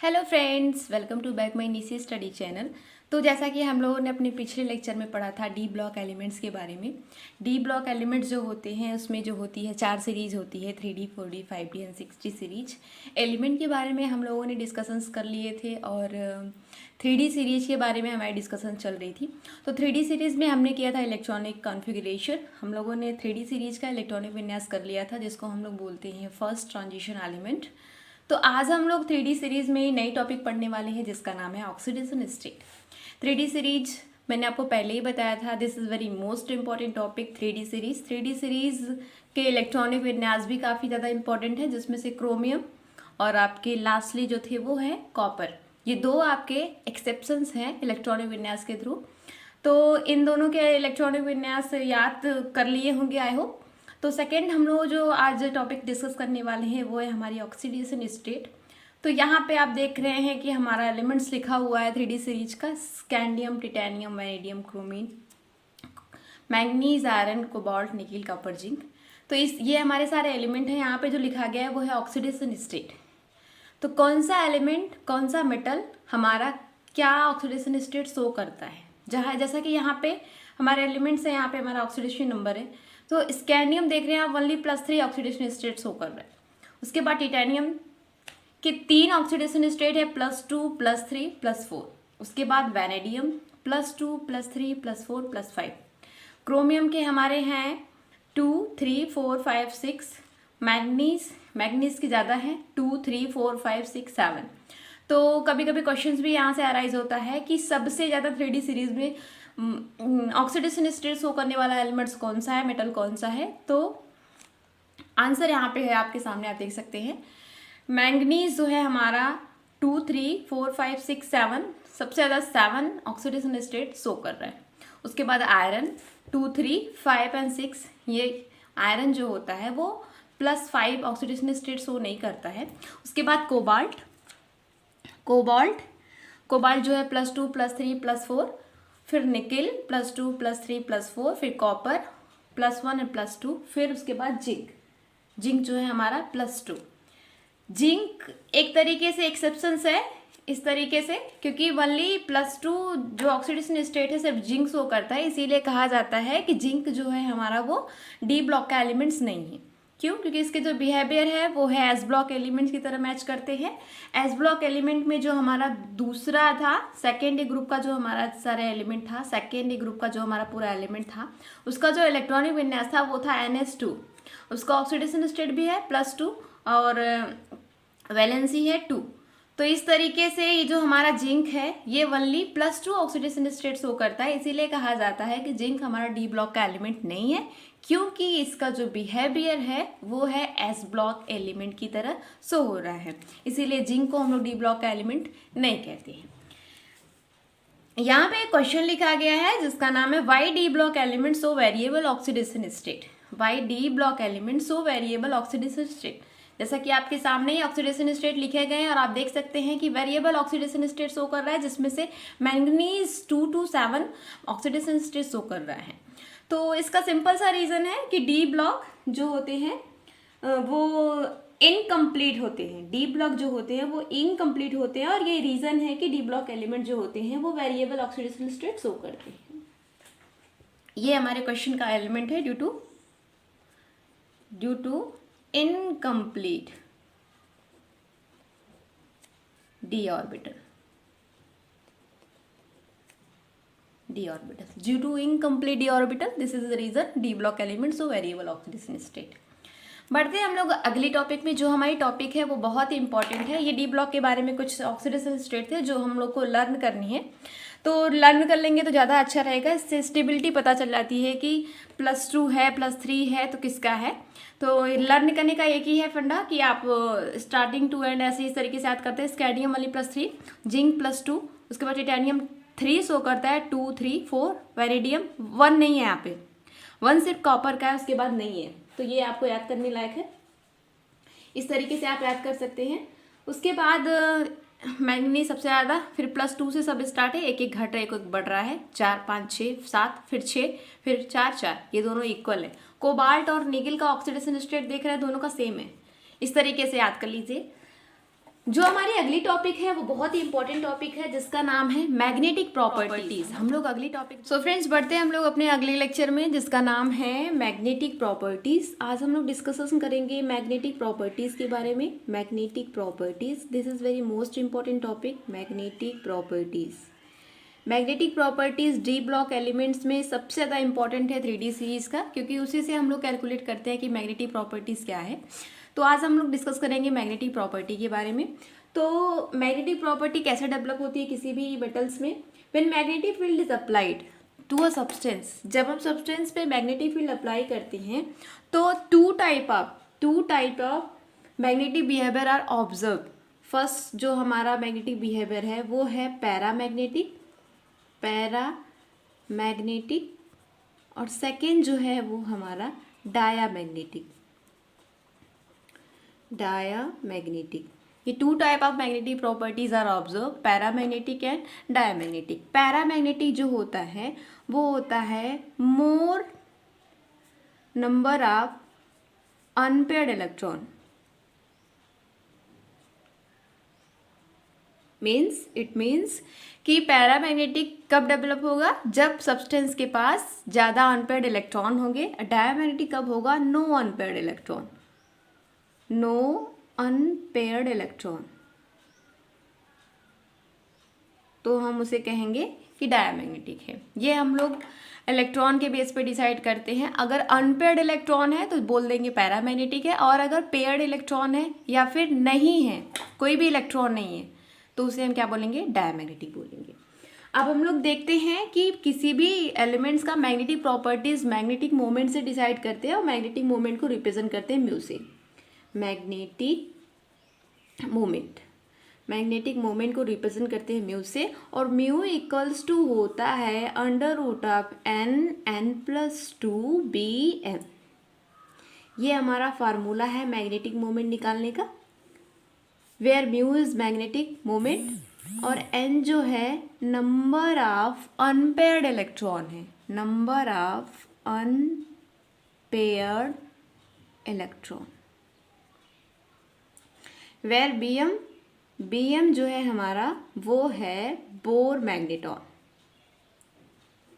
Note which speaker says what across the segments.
Speaker 1: Hello friends, welcome to back my नीसी study channel. तो जैसा कि हम लोगों ने अपने पिछले लेक्चर में पढ़ा था डी ब्लॉक एलिमेंट्स के बारे में। डी ब्लॉक एलिमेंट्स जो होते हैं उसमें जो होती है 4 सीरीज होती है, 3D 4D 5D and 6D series. Element के बारे में हम लोगों ने डिस्कशंस कर लिए थे और 3D सीरीज के बारे में हमारी डिस्कशन चल रही थी। तो 3D सीरीज में हमने किया था इलेक्ट्रॉनिक कॉन्फ़िगरेशन। हम लोगों ने 3D सीरीज का इलेक्ट्रॉनिक विन्यास कर लिया था, जिसको हम लोग बोलते हैं फर्स्ट ट्रांजिशन एलिमेंट। तो आज हम लोग 3D सीरीज में नई टॉपिक पढ़ने वाले हैं जिसका नाम है ऑक्सीडेशन स्टेट। 3D सीरीज मैंने आपको पहले ही बताया था, this is very most important topic 3D series. 3D series के इलेक्ट्रॉनिक विन्यास भी काफ़ी ज़्यादा इंपॉर्टेंट है, जिसमें से क्रोमियम और आपके लास्टली जो थे वो है कॉपर। ये दो आपके एक्सेप्शंस हैं इलेक्ट्रॉनिक विन्यास के थ्रू। तो इन दोनों के इलेक्ट्रॉनिक विन्यास याद कर लिए होंगे आई होप। तो सेकेंड हम लोग जो आज टॉपिक डिस्कस करने वाले हैं वो है हमारी ऑक्सीडेशन स्टेट। तो यहाँ पे आप देख रहे हैं कि हमारा एलिमेंट्स लिखा हुआ है 3D सीरीज का, scandium, titanium, vanadium, chromium, manganese, iron, cobalt, nickel, copper, zinc. तो ये हमारे सारे एलिमेंट हैं। यहाँ पे जो लिखा गया है वो है ऑक्सीडेशन स्टेट। तो कौन सा एलिमेंट, कौन सा मेटल हमारा क्या ऑक्सीडेशन स्टेट शो करता है, जैसा कि यहाँ पे हमारे एलिमेंट्स हैं, यहाँ पे हमारा ऑक्सीडेशन नंबर है। तो स्कैंडियम देख रहे हैं आप, ओनली +3 ऑक्सीडेशन स्टेट शो कर रहा है। उसके बाद टिटेनियम के 3 ऑक्सीडेशन स्टेट है, +2, +3, +4। उसके बाद वैनेडियम +2, +3, +4, +5। क्रोमियम के हमारे हैं 2, 3, 4, 5, 6। मैग्नीज की ज़्यादा है, 2, 3, 4, 5, 6, 7। तो कभी कभी क्वेश्चंस भी यहाँ से अराइज होता है कि सबसे ज़्यादा 3D सीरीज में ऑक्सीडेशन स्टेट शो करने वाला एलिमेंट्स कौन सा है, मेटल कौन सा है। तो आंसर यहाँ पे है आपके सामने, आप देख सकते हैं। मैंगनीज जो है हमारा 2, 3, 4, 5, 6, 7, सबसे ज़्यादा 7 ऑक्सीडेशन स्टेट शो कर रहा है। उसके बाद आयरन 2, 3, 5 एंड 6। ये आयरन जो होता है वो +5 ऑक्सीडेशन स्टेट शो नहीं करता है। उसके बाद कोबाल्ट जो है +2, +3, +4। फिर निकिल +2, +3, +4। फिर कॉपर +1 और +2। फिर उसके बाद जिंक जो है हमारा +2। जिंक एक तरीके से एक्सेप्शंस है इस तरीके से, क्योंकि ओनली +2 जो ऑक्सीडेशन स्टेट है सिर्फ जिंक शो करता है, इसीलिए कहा जाता है कि जिंक जो है हमारा वो डी ब्लॉक का एलिमेंट्स नहीं है। क्यों? क्योंकि इसके जो बिहेवियर है वो है एस ब्लॉक एलिमेंट्स की तरह मैच करते हैं। एस ब्लॉक एलिमेंट में जो हमारा दूसरा था, सेकेंड ग्रुप का जो हमारा सारे एलिमेंट था, सेकेंड ग्रुप का जो हमारा पूरा एलिमेंट था, उसका जो इलेक्ट्रॉनिक विन्यास था वो था NH2। उसका ऑक्सीडेशन स्टेट भी है +2 और वैलेंसी है 2। तो इस तरीके से ये जो हमारा जिंक है ये ओनली +2 ऑक्सीडेशन स्टेट शो करता है, इसीलिए कहा जाता है कि जिंक हमारा डी ब्लॉक का एलिमेंट नहीं है, क्योंकि इसका जो बिहेवियर है वो है एस ब्लॉक एलिमेंट की तरह शो हो रहा है। इसीलिए जिंक को हम लोग डी ब्लॉक का एलिमेंट नहीं कहते हैं। यहाँ पे एक क्वेश्चन लिखा गया है जिसका नाम है why D block element show variable oxidation state. Why D block element show variable oxidation state. जैसा कि आपके सामने ही ऑक्सीडेशन स्टेट लिखे गए हैं और आप देख सकते हैं कि वेरिएबल ऑक्सीडेशन स्टेट शो कर रहा है, जिसमें से manganese 2 to 7 oxidation state show कर रहा है। तो इसका सिंपल सा रीज़न है कि डी ब्लॉक जो होते हैं वो इनकम्प्लीट होते हैं। डी ब्लॉक जो होते हैं वो इनकम्प्लीट होते हैं और ये रीज़न है कि डी ब्लॉक एलिमेंट जो होते हैं वो वेरिएबल ऑक्सीडेशन स्टेट शो करते हैं। ये हमारे क्वेश्चन का एलिमेंट है, due to incomplete d orbital, due to incomplete d orbital, this is the reason d block element so variable oxidation state। बढ़ते हैं हम लोग अगली टॉपिक में। जो हमारी टॉपिक है वो बहुत ही इंपॉर्टेंट है। ये डी ब्लॉक के बारे में कुछ ऑक्सीडेशन स्टेट थे जो हम लोग को लर्न करनी है, तो लर्न कर लेंगे तो ज़्यादा अच्छा रहेगा। इससे स्टेबिलिटी पता चल जाती है कि +2 है, +3 है तो किसका है। तो लर्न करने का एक ही है फंडा कि आप स्टार्टिंग टू एंड ऐसे इस तरीके से याद करते हैं। स्कैंडियम वाली +3, जिंक +2, उसके बाद टिटेनियम 3 शो करता है, 2, 3, 4, वैनेडियम 1 नहीं है, यहाँ पे 1 सिर्फ कॉपर का है, उसके बाद नहीं है। तो ये आपको याद करने लायक है, इस तरीके से आप याद कर सकते हैं। उसके बाद मैंगनीज सबसे ज़्यादा, फिर +2 से सब स्टार्ट है, एक एक घट रहा है, एक एक बढ़ रहा है, 4, 5, 6, 7, फिर 6, फिर 4, 4, ये दोनों इक्वल है। कोबाल्ट और निकिल का ऑक्सीडेशन स्टेट देख रहे हैं, दोनों का सेम है। इस तरीके से याद कर लीजिए। जो हमारी अगली टॉपिक है वो बहुत ही इंपॉर्टेंट टॉपिक है जिसका नाम है मैग्नेटिक प्रॉपर्टीज। हम लोग अगली टॉपिक सो फ्रेंड्स बढ़ते हैं हम लोग अपने अगले लेक्चर में जिसका नाम है मैग्नेटिक प्रॉपर्टीज। आज हम लोग डिस्कशन करेंगे मैग्नेटिक प्रॉपर्टीज के बारे में। Magnetic properties, this is very most important topic. Magnetic properties, magnetic properties D block elements में सबसे ज़्यादा इंपॉर्टेंट है 3D सीरीज का, क्योंकि उसी से हम लोग कैलकुलेट करते हैं कि मैग्नेटिक प्रॉपर्टीज़ क्या है। तो आज हम लोग डिस्कस करेंगे मैग्नेटिक प्रॉपर्टी के बारे में। तो मैग्नेटिक प्रॉपर्टी कैसे डेवलप होती है किसी भी मेटल्स में। When magnetic field is applied to a substance, जब हम सब्सटेंस पे मैग्नेटिक फील्ड अप्लाई करते हैं तो two type of magnetic behaviour are observe. First जो हमारा मैग्नेटिक बिहेवियर है वो है पैरामैग्नेटिक, और सेकेंड जो है वो हमारा डायामैग्नेटिक। ये two type of magnetic properties are observe, paramagnetic and diamagnetic. Paramagnetic जो होता है वो होता है more number of unpaired electron. It means कि पैरामैग्नेटिक कब डेवलप होगा, जब सब्सटेंस के पास ज़्यादा अनपेयर्ड इलेक्ट्रॉन होंगे। डायामैग्नेटिक कब होगा, नो अनपेयर्ड इलेक्ट्रॉन, तो हम उसे कहेंगे कि डायामैग्नेटिक है। ये हम लोग इलेक्ट्रॉन के बेस पे डिसाइड करते हैं। अगर अनपेयर्ड इलेक्ट्रॉन है तो बोल देंगे पैरामैग्नेटिक है, और अगर पेयर्ड इलेक्ट्रॉन है या फिर नहीं है, कोई भी इलेक्ट्रॉन नहीं है, तो उसे हम क्या बोलेंगे, डायामैग्नेटिक बोलेंगे। अब हम लोग देखते हैं कि किसी भी एलिमेंट्स का मैग्नेटिक प्रॉपर्टीज मैग्नेटिक मोमेंट से डिसाइड करते हैं, और मैग्नेटिक मोमेंट को रिप्रेजेंट करते हैं म्यू से। मैग्नेटिक मोमेंट को रिप्रेजेंट करते हैं म्यू से, और म्यू इक्वल्स टू होता है √n+2bm। ये हमारा फार्मूला है मैग्नेटिक मोमेंट निकालने का, where mu is magnetic moment और n जो है नंबर ऑफ अनपेयर्ड इलेक्ट्रॉन है, वेयर bm जो है हमारा वो है बोर मैग्नेटॉन।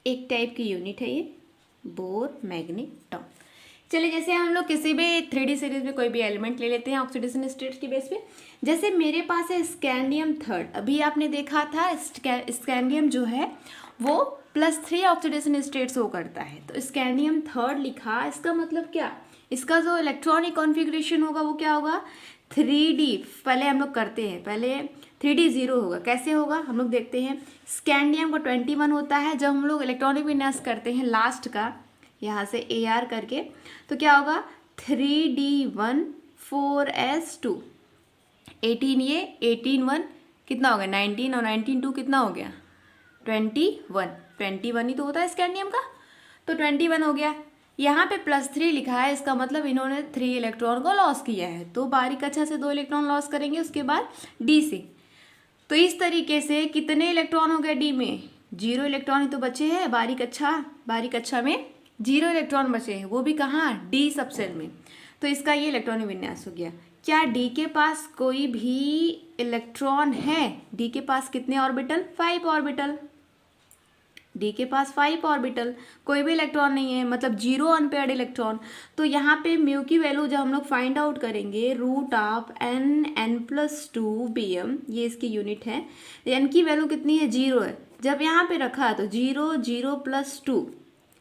Speaker 1: एक टाइप की यूनिट है ये, बोर मैग्नेटॉन। चलिए, जैसे हम लोग किसी भी 3D सीरीज में कोई भी एलिमेंट ले लेते हैं ऑक्सीडेशन स्टेट्स की बेस पे। जैसे मेरे पास है स्कैंडियम थर्ड, अभी आपने देखा था स्कैंडियम जो है वो +3 ऑक्सीडेशन स्टेट्स वो करता है। तो स्कैंडियम थर्ड लिखा, इसका मतलब क्या, इसका जो इलेक्ट्रॉनिक कॉन्फ़िगरेशन होगा वो क्या होगा, 3D। पहले हम लोग करते हैं, पहले 3D 0 होगा। कैसे होगा हम लोग देखते हैं। स्कैंडियम का 21 होता है, जब हम लोग इलेक्ट्रॉनिक विन्यास करते हैं लास्ट का यहाँ से AR करके, तो क्या होगा 3D1 4s2 18, ये 18 1 कितना हो गया 19, और 19 2 कितना हो गया 21 ही तो होता है स्कैंडियम का, तो 21 हो गया। यहाँ पे +3 लिखा है, इसका मतलब इन्होंने 3 इलेक्ट्रॉन को लॉस किया है, तो बारीक कक्षा से 2 इलेक्ट्रॉन लॉस करेंगे, उसके बाद D से। तो इस तरीके से कितने इलेक्ट्रॉन हो गए D में, 0 इलेक्ट्रॉन ही तो बचे हैं। बारीक कक्षा में 0 इलेक्ट्रॉन बचे हैं, वो भी कहाँ, D सबसेल में। तो इसका ये इलेक्ट्रॉनिक विन्यास हो गया। क्या D के पास कोई भी इलेक्ट्रॉन है, D के पास कितने ऑर्बिटल, 5 ऑर्बिटल। D के पास 5 ऑर्बिटल, कोई भी इलेक्ट्रॉन नहीं है, मतलब 0 अनपेयर्ड इलेक्ट्रॉन। तो यहाँ पे म्यू की वैल्यू जब हम लोग फाइंड आउट करेंगे √n+2bm, ये इसकी यूनिट है। n की वैल्यू कितनी है, 0 है। जब यहाँ पे रखा तो 0 0 + 2,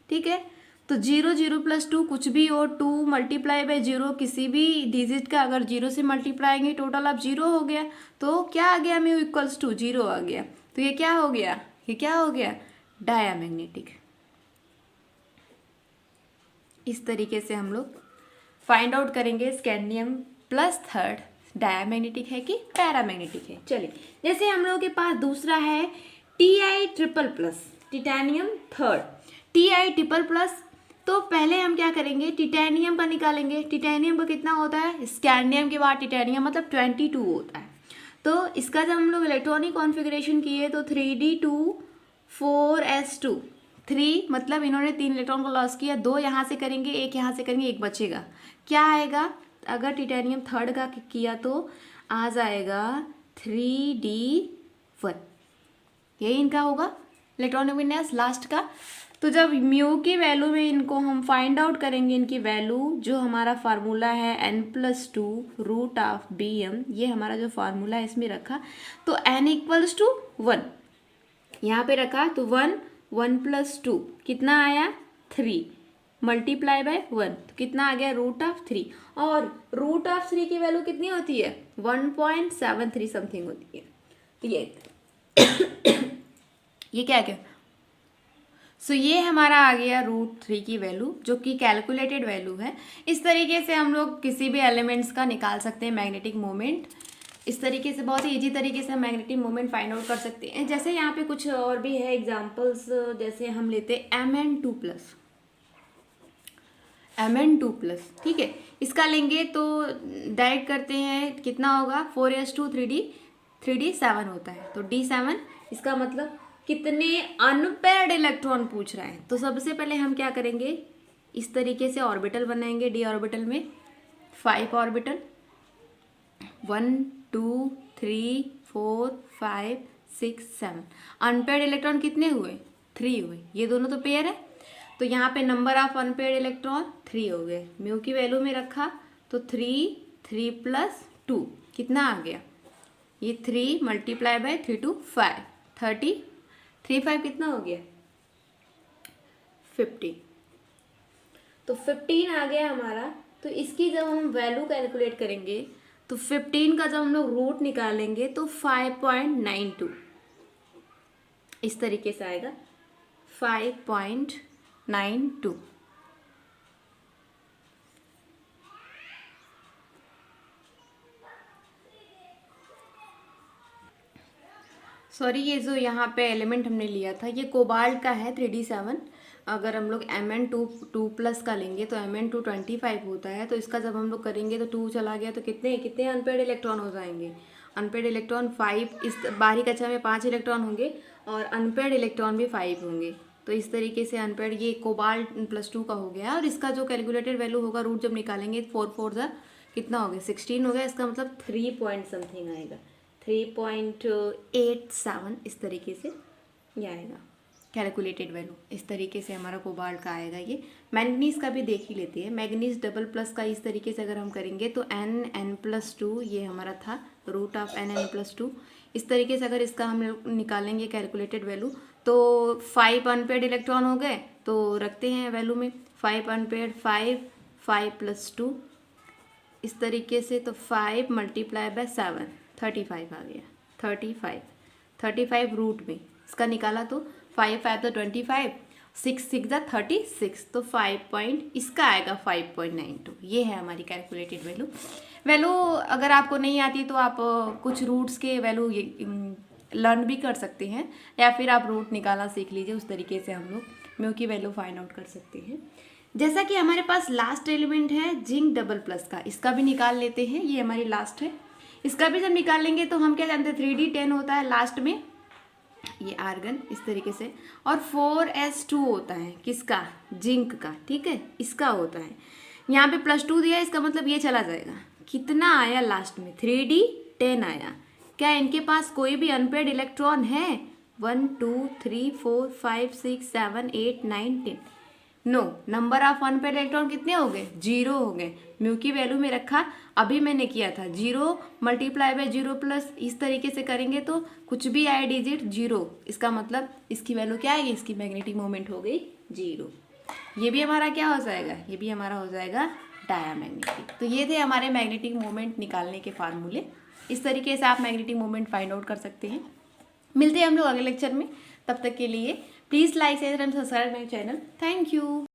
Speaker 1: ठीक है। तो 0 0 + 2 कुछ भी हो, 2 × 0 किसी भी डिजिट का अगर 0 से मल्टीप्लाई आएंगे टोटल अब 0 हो गया। तो क्या आ गया, म्यू इक्वल्स टू 0 आ गया। तो ये क्या हो गया, डायामैग्नेटिक। इस तरीके से हम लोग फाइंड आउट करेंगे स्कैंडियम +3 डायामैग्नेटिक है कि पैरामैग्नेटिक है। चलिए, जैसे हम लोगों के पास दूसरा है Ti++, टिटैनियम थर्ड, Ti++। तो पहले हम क्या करेंगे, टिटैनियम का निकालेंगे। टिटैनियम का कितना होता है, स्कैंडियम के बाद टिटैनियम मतलब 22 होता है। तो इसका जब हम लोग इलेक्ट्रॉनिक कॉन्फ़िगरेशन किए तो 3D2 4s2, 3 मतलब इन्होंने 3 इलेक्ट्रॉन को लॉस किया, 2 यहाँ से करेंगे, 1 यहाँ से करेंगे, 1 बचेगा। क्या आएगा, अगर टिटैनियम थर्ड का किया तो आ जाएगा 3d1। यही इनका होगा इलेक्ट्रॉनिक विन्यास लास्ट का। तो जब म्यू की वैल्यू में इनको हम फाइंड आउट करेंगे, इनकी वैल्यू जो हमारा फार्मूला है n+2√BM, ये हमारा जो फार्मूला है इसमें रखा तो n=1 यहाँ पे रखा तो 1 + 2 कितना आया 3 मल्टीप्लाई बाय 1 तो कितना आ गया √3। और √3 की वैल्यू कितनी होती है 1.73 समथिंग होती है। तो ये क्या क्या सो ये हमारा आ गया √3 की वैल्यू जो कि कैलकुलेटेड वैल्यू है। इस तरीके से हम लोग किसी भी एलिमेंट्स का निकाल सकते हैं मैग्नेटिक मोमेंट। इस तरीके से बहुत ही इजी तरीके से हम मैग्नेटिक मोमेंट फाइंड आउट कर सकते हैं। जैसे यहाँ पे कुछ और भी है एग्जांपल्स, जैसे हम लेते हैं Mn2+, ठीक है, इसका लेंगे तो डायरेक्ट करते हैं कितना होगा 4s2 3d 7 होता है तो d7, इसका मतलब कितने अनपेयर्ड इलेक्ट्रॉन पूछ रहा है। तो सबसे पहले हम क्या करेंगे, इस तरीके से ऑर्बिटल बनाएंगे। डी ऑर्बिटल में 5 ऑर्बिटल 1 2 3 4 5 6 7। अनपेयर्ड इलेक्ट्रॉन कितने हुए 3 हुए, ये दोनों तो पेयर है तो यहाँ पे नंबर ऑफ अनपेयर्ड इलेक्ट्रॉन 3 हो गए। म्यू की वैल्यू में रखा तो 3 + 2 कितना आ गया, ये 3 मल्टीप्लाई बाय 3 2 5 30 3 5 कितना हो गया 15। तो 15 आ गया हमारा। तो इसकी जब हम वैल्यू कैलकुलेट करेंगे तो 15 का जब हम लोग रूट निकालेंगे तो 5.92 इस तरीके से आएगा 5.92। सॉरी, ये जो यहाँ पे एलिमेंट हमने लिया था ये कोबाल्ट का है 3d7। अगर हम लोग Mn2+ का लेंगे तो Mn2 25 होता है। तो इसका जब हम लोग करेंगे तो 2 चला गया तो कितने अनपेयर्ड इलेक्ट्रॉन हो जाएंगे, अनपेयर्ड इलेक्ट्रॉन 5। इस बाहरी कक्षा में 5 इलेक्ट्रॉन होंगे और अनपेयर्ड इलेक्ट्रॉन भी 5 होंगे। तो इस तरीके से अनपेयर्ड ये कोबाल्ट +2 का हो गया। और इसका जो कैलकुलेटेड वैल्यू होगा रूट जब निकालेंगे 4 4 कितना हो गया 16 हो गया। इसका मतलब 3 पॉइंट समथिंग आएगा 3.87 इस तरीके से ये आएगा कैलकुलेटेड वैल्यू। इस तरीके से हमारा कोबाल्ट का आएगा। ये मैंगनीज का भी देख ही लेते हैं। मैंगनीज डबल+ का इस तरीके से अगर हम करेंगे तो Nn+2 ये हमारा था √Nn+2। इस तरीके से अगर इसका हम लोग निकालेंगे कैलकुलेटेड वैल्यू तो 5 अनपेयर्ड इलेक्ट्रॉन हो गए तो रखते हैं वैल्यू में 5 अनपेयर्ड 5 + 2 इस तरीके से तो 5 मल्टीप्लाई बाय 7 35 आ गया 35 रूट में इसका निकाला तो 5 5 तो 25 6 6 36 तो 5 इसका आएगा 5.92। ये है हमारी कैलकुलेटेड वैल्यू। अगर आपको नहीं आती तो आप कुछ रूट्स के वैल्यू लर्न भी कर सकते हैं या फिर आप रूट निकालना सीख लीजिए। उस तरीके से हम लोग म्यू की वैल्यू फाइंड आउट कर सकते हैं। जैसा कि हमारे पास लास्ट एलिमेंट है जिंक डबल+ का, इसका भी निकाल लेते हैं। ये हमारी लास्ट है। इसका भी जब निकालेंगे तो हम क्या जानते हैं 3d10 होता है लास्ट में, ये आर्गन इस तरीके से, और 4s2 होता है किसका जिंक का, ठीक है, इसका होता है। यहाँ पे +2 दिया, इसका मतलब ये चला जाएगा। कितना आया लास्ट में 3d10 आया। क्या इनके पास कोई भी अनपेयर्ड इलेक्ट्रॉन है 1 2 3 4 5 6 7 8 9 10? No. Number of unpaired electron कितने हो गए 0 हो गए। म्यू की वैल्यू में रखा, अभी मैंने किया था 0 मल्टीप्लाई बाय 0+ इस तरीके से करेंगे तो कुछ भी आए डिजिट 0, इसका मतलब इसकी वैल्यू क्या आएगी, इसकी मैग्नेटिक मोमेंट हो गई 0। ये भी हमारा क्या हो जाएगा, ये भी हमारा हो जाएगा डायामैग्नेटिक। तो ये थे हमारे मैग्नेटिक मोमेंट निकालने के फार्मूले। इस तरीके से आप मैग्नेटिक मोमेंट फाइंड आउट कर सकते हैं। मिलते हैं हम लोग अगले लेक्चर में, तब तक के लिए please like share and subscribe my channel. Thank you.